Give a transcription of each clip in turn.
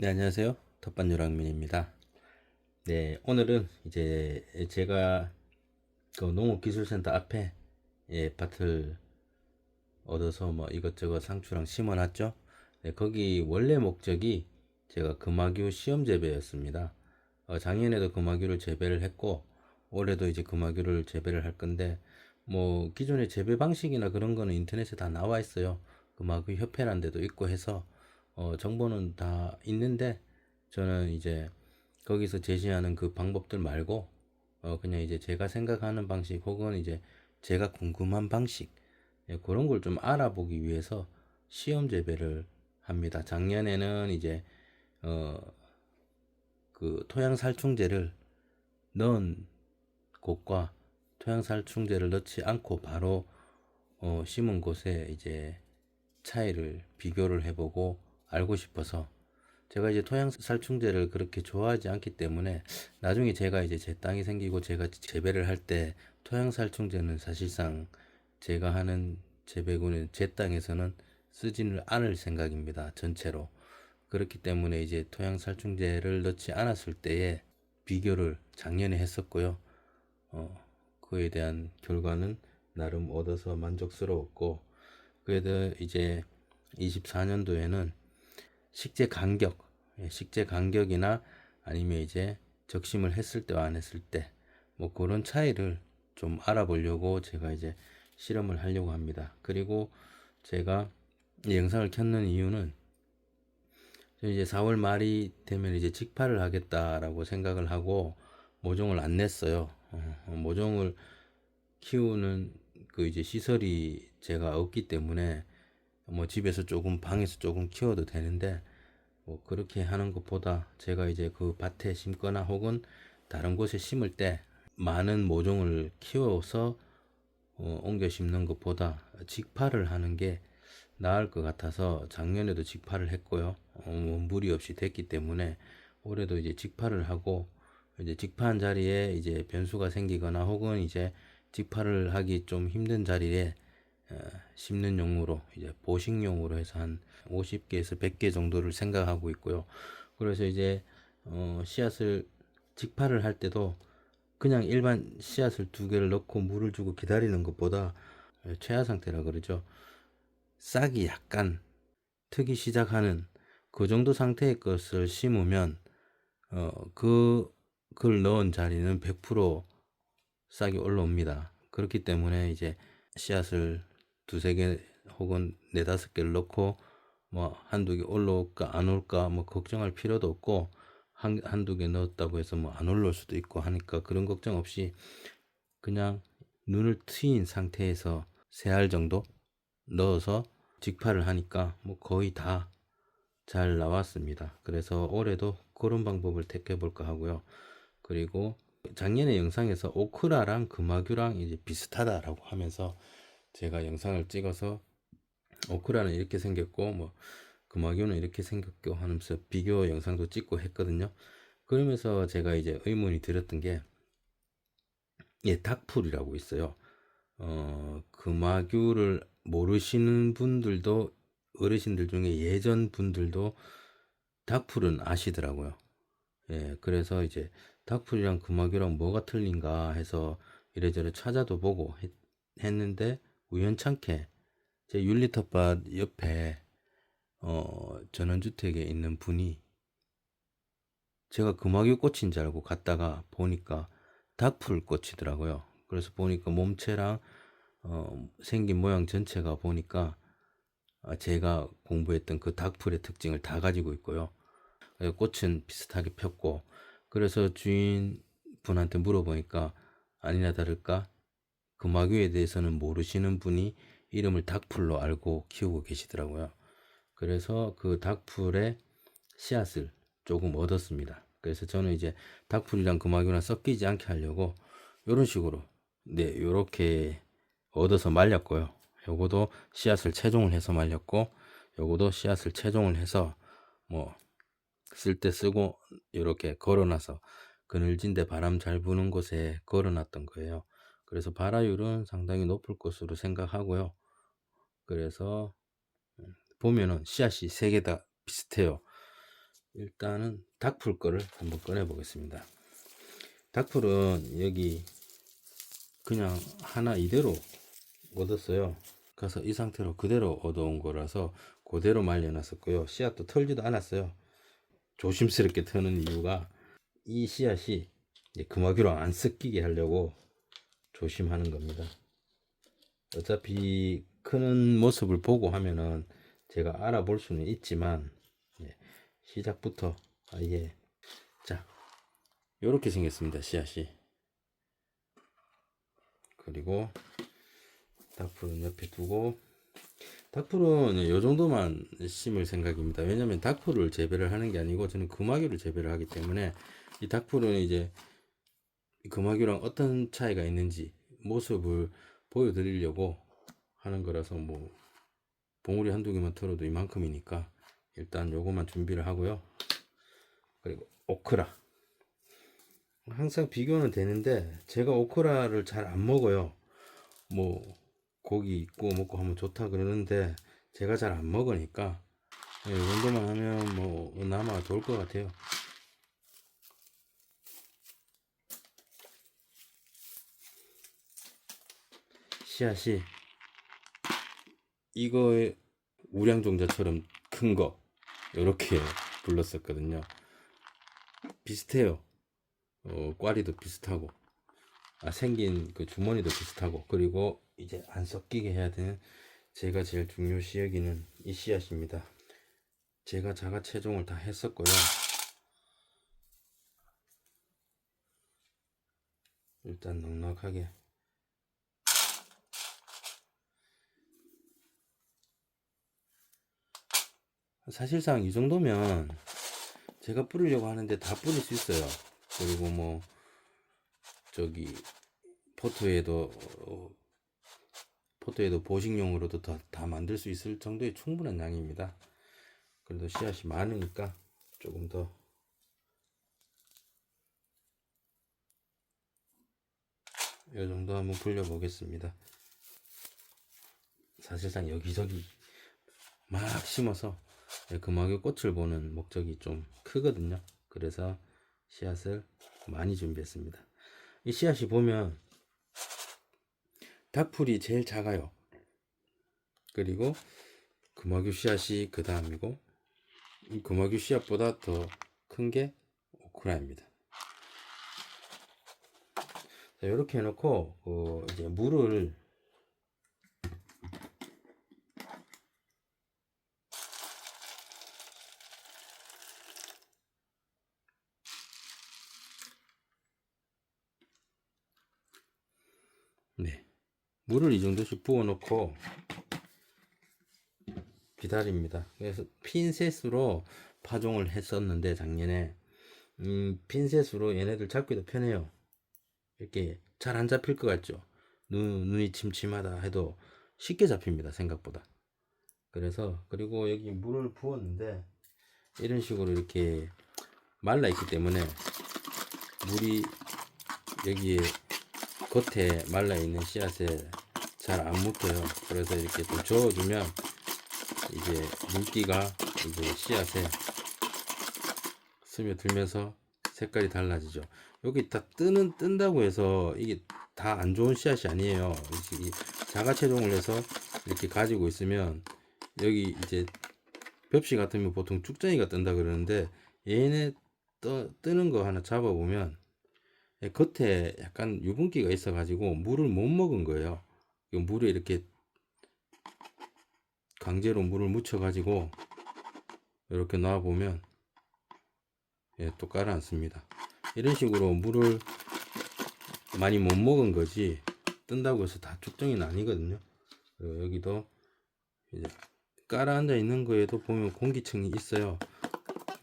네, 안녕하세요. 텃밭요랑민입니다. 네, 오늘은 이제 제가 그 농업기술센터 앞에 밭을 얻어서 뭐 이것저것 상추랑 심어놨죠. 네, 거기 원래 목적이 제가 금화규 시험 재배였습니다. 작년에도 금화규를 재배를 했고 올해도 이제 금화규를 재배를 할 건데 뭐 기존의 재배 방식이나 그런 거는 인터넷에 다 나와 있어요. 금화규 협회라는 데도 있고 해서 정보는 다 있는데 저는 이제 거기서 제시하는 그 방법들 말고 그냥 이제 제가 생각하는 방식 혹은 이제 제가 궁금한 방식 그런 걸 좀 알아보기 위해서 시험 재배를 합니다. 작년에는 이제 어, 그 토양 살충제를 넣은 곳과 토양 살충제를 넣지 않고 바로 심은 곳에 이제 차이를 비교를 해보고 알고 싶어서 제가 이제 토양 살충제를 그렇게 좋아하지 않기 때문에 나중에 제가 이제 제 땅이 생기고 제가 재배를 할 때 토양 살충제는 사실상 제가 하는 재배구는 제 땅에서는 쓰지는 않을 생각입니다. 전체로. 그렇기 때문에 이제 토양 살충제를 넣지 않았을 때의 비교를 작년에 했었고요. 그에 대한 결과는 나름 얻어서 만족스러웠고, 그래도 이제 24년도에는 식재 간격, 식재 간격이나 아니면 이제 적심을 했을 때와 안 했을 때, 뭐 그런 차이를 좀 알아보려고 제가 이제 실험을 하려고 합니다. 그리고 제가 이 영상을 켰는 이유는 이제 4월 말이 되면 이제 직파를 하겠다라고 생각을 하고 모종을 안 냈어요. 모종을 키우는 그 이제 시설이 제가 없기 때문에 뭐 집에서 조금 방에서 조금 키워도 되는데 뭐 그렇게 하는 것보다 제가 이제 그 밭에 심거나 혹은 다른 곳에 심을 때 많은 모종을 키워서 옮겨 심는 것보다 직파를 하는 게 나을 것 같아서 작년에도 직파를 했고요. 뭐 무리 없이 됐기 때문에 올해도 이제 직파를 하고 이제 직파한 자리에 이제 변수가 생기거나 혹은 이제 직파를 하기 좀 힘든 자리에 심는 용으로 이제 보식용으로 해서 한 50개에서 100개 정도를 생각하고 있고요. 그래서 이제 씨앗을 직파를 할 때도 그냥 일반 씨앗을 두 개를 넣고 물을 주고 기다리는 것보다 최하 상태라 그러죠. 싹이 약간 트기 시작하는 그 정도 상태의 것을 심으면 그걸 넣은 자리는 100% 싹이 올라옵니다. 그렇기 때문에 이제 씨앗을 두세 개 혹은 네다섯 개를 넣고 뭐 한두 개 올라올까 안 올까 뭐 걱정할 필요도 없고 한두 개 넣었다고 해서 뭐 안 올라올 수도 있고 하니까 그런 걱정 없이 그냥 눈을 트인 상태에서 세 알 정도 넣어서 직파를 하니까 뭐 거의 다 잘 나왔습니다. 그래서 올해도 그런 방법을 택해 볼까 하고요. 그리고 작년에 영상에서 오크라랑 금화규랑 이제 비슷하다라고 하면서 제가 영상을 찍어서 오크라는 이렇게 생겼고 뭐 금화규는 이렇게 생겼고 하면서 비교 영상도 찍고 했거든요. 그러면서 제가 이제 의문이 들었던 게 닥풀이라고 있어요. 금화규를 모르시는 분들도 어르신들 중에 예전 분들도 닥풀은 아시더라고요. 그래서 이제 닥풀이랑 금화규랑 뭐가 틀린가 해서 이래저래 찾아도 보고 했는데 우연찮게 제 율리텃밭 옆에 전원주택에 있는 분이 제가 금화규 꽃인 줄 알고 갔다가 보니까 닥풀 꽃이더라고요. 그래서 보니까 몸체랑 생긴 모양 전체가 보니까 제가 공부했던 그 닥풀의 특징을 다 가지고 있고요. 꽃은 비슷하게 폈고 그래서 주인분한테 물어보니까 아니나 다를까 금화규에 대해서는 모르시는 분이 이름을 닥풀로 알고 키우고 계시더라고요. 그래서 그 닥풀의 씨앗을 조금 얻었습니다. 그래서 저는 이제 닥풀이랑 금화규랑 섞이지 않게 하려고 이런 식으로 요렇게 얻어서 말렸고요. 요거도 씨앗을 채종을 해서 말렸고 요거도 씨앗을 채종을 해서 뭐 쓸 때 쓰고 이렇게 걸어놔서 그늘진 데 바람 잘 부는 곳에 걸어놨던 거예요. 그래서 발화율은 상당히 높을 것으로 생각하고요. 그래서 보면은 씨앗이 세 개 다 비슷해요. 일단은 닥풀 거를 한번 꺼내 보겠습니다. 닥풀은 여기 그냥 하나 이대로 얻었어요. 그래서 이 상태로 그대로 얻어온 거라서 그대로 말려 놨었고요. 씨앗도 털지도 않았어요. 조심스럽게 터는 이유가 이 씨앗이 이제 금화기로 안 섞이게 하려고 조심하는 겁니다. 어차피 크는 모습을 보고 하면은 제가 알아볼 수는 있지만 시작부터 아예 자 요렇게 생겼습니다. 씨앗이. 그리고 닥풀은 옆에 두고, 닥풀은 요 정도만 심을 생각입니다. 왜냐면 닥풀을 재배를 하는 게 아니고 저는 금화교를 재배를 하기 때문에 이 닥풀은 이제 금화교랑 어떤 차이가 있는지 모습을 보여드리려고 하는 거라서 뭐 봉우리 한두 개만 털어도 이만큼이니까 일단 요거만 준비를 하고요. 그리고 오크라 항상 비교는 되는데 제가 오크라를 잘 안 먹어요. 뭐 고기 구워 먹고 하면 좋다 그러는데 제가 잘 안 먹으니까 이 정도만 하면 뭐 남아 좋을 것 같아요. 씨앗이 이거의 우량종자처럼 큰 거 이렇게 불렀었거든요. 비슷해요. 꽈리도 비슷하고 생긴 그 주머니도 비슷하고, 그리고 이제 안 섞이게 해야 되는 제가 제일 중요시 여기는 이 씨앗입니다. 제가 자가 채종을 다 했었고요. 일단 넉넉하게 사실상 이 정도면 제가 뿌리려고 하는데 다 뿌릴 수 있어요. 그리고 뭐 저기 포트에도 보식용으로도 다 만들 수 있을 정도의 충분한 양입니다. 그래도 씨앗이 많으니까 조금 더 이 정도 한번 불려 보겠습니다. 사실상 여기저기 막 심어서 금화교 꽃을 보는 목적이 좀 크거든요. 그래서 씨앗을 많이 준비했습니다. 이 씨앗이 보면 닥풀이 제일 작아요. 그리고 금화교 씨앗이 그 다음이고, 이 금화교 씨앗보다 더 큰 게 오크라입니다. 자, 이렇게 해놓고 이제 물을 물을 이 정도씩 부어 놓고 기다립니다. 그래서 핀셋으로 파종을 했었는데 작년에 핀셋으로 얘네들 잡기도 편해요. 이렇게 잘 안 잡힐 것 같죠. 눈이 침침하다 해도 쉽게 잡힙니다, 생각보다. 그래서 그리고 여기 물을 부었는데 이런 식으로 이렇게 말라 있기 때문에 물이 여기에 겉에 말라 있는 씨앗에 잘 안 묻혀요. 그래서 이렇게 좀 저어주면 이제 물기가 이제 씨앗에 스며들면서 색깔이 달라지죠. 여기 다 뜬다고 해서 이게 다 안 좋은 씨앗이 아니에요. 이 자가채종을 해서 이렇게 가지고 있으면 여기 이제 벽시 같으면 보통 쭉정이가 뜬다 그러는데 얘네 뜨는 거 하나 잡아보면 겉에 약간 유분기가 있어 가지고 물을 못 먹은 거예요. 물에 이렇게 강제로 물을 묻혀 가지고 이렇게 놔 보면 또 깔아앉습니다. 이런 식으로 물을 많이 못 먹은 거지 뜬다고 해서 다 쭉정이는 아니거든요. 그리고 여기도 이제 깔아앉아 있는 거에도 보면 공기층이 있어요.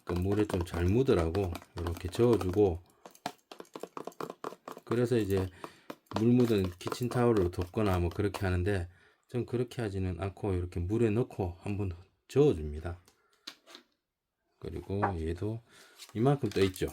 그러니까 물에 좀 잘 묻으라고 이렇게 저어주고, 그래서 이제 물 묻은 키친타올로 덮거나 뭐 그렇게 하는데 전 그렇게 하지는 않고 이렇게 물에 넣고 한번 저어줍니다. 그리고 얘도 이만큼 떠 있죠.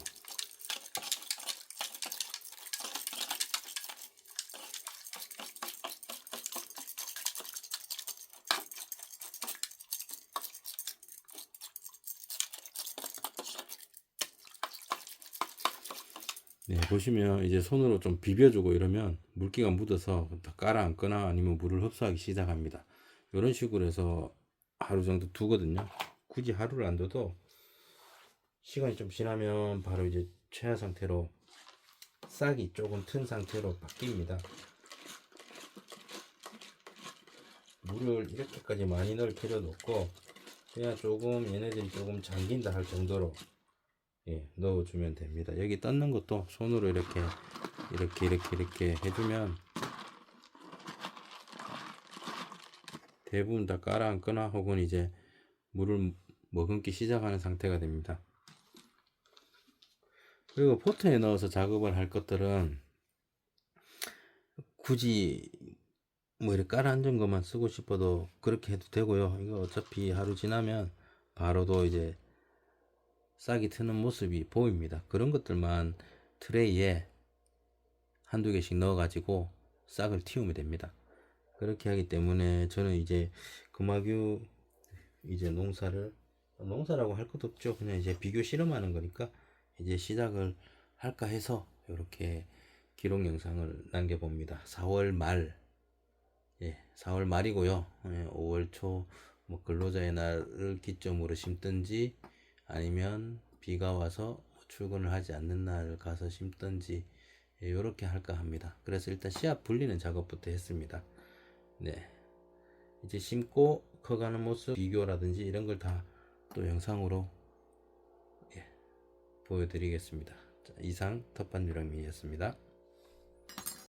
네, 보시면 이제 손으로 좀 비벼주고 이러면 물기가 묻어서 다 깔아앉거나 아니면 물을 흡수하기 시작합니다. 이런 식으로 해서 하루 정도 두거든요. 굳이 하루를 안 둬도 시간이 좀 지나면 바로 이제 최하 상태로 싹이 조금 튼 상태로 바뀝니다. 물을 이렇게까지 많이 넣을 필요도 없고 그냥 조금 얘네들이 조금 잠긴다 할 정도로 넣어주면 됩니다. 여기 떴는 것도 손으로 이렇게 해주면 대부분 다 깔아앉거나 혹은 이제 물을 머금기 시작하는 상태가 됩니다. 그리고 포트에 넣어서 작업을 할 것들은 굳이 뭐 이렇게 깔아앉은 것만 쓰고 싶어도 그렇게 해도 되고요. 이거 어차피 하루 지나면 바로도 이제 싹이 트는 모습이 보입니다. 그런 것들만 트레이에 한두 개씩 넣어 가지고 싹을 틔우면 됩니다. 그렇게 하기 때문에 저는 이제 금화규 이제 농사라고 할 것도 없죠. 그냥 이제 비교 실험하는 거니까 이제 시작을 할까 해서 이렇게 기록 영상을 남겨봅니다. 4월 말, 4월 말이고요. 5월 초 뭐 근로자의 날을 기점으로 심든지 아니면 비가 와서 출근을 하지 않는 날 가서 심든지 이렇게 할까 합니다. 그래서 일단 씨앗 불리는 작업부터 했습니다. 네, 이제 심고 커가는 모습 비교라든지 이런 걸 다 또 영상으로 보여드리겠습니다. 자, 이상 텃밭 유랑민이었습니다.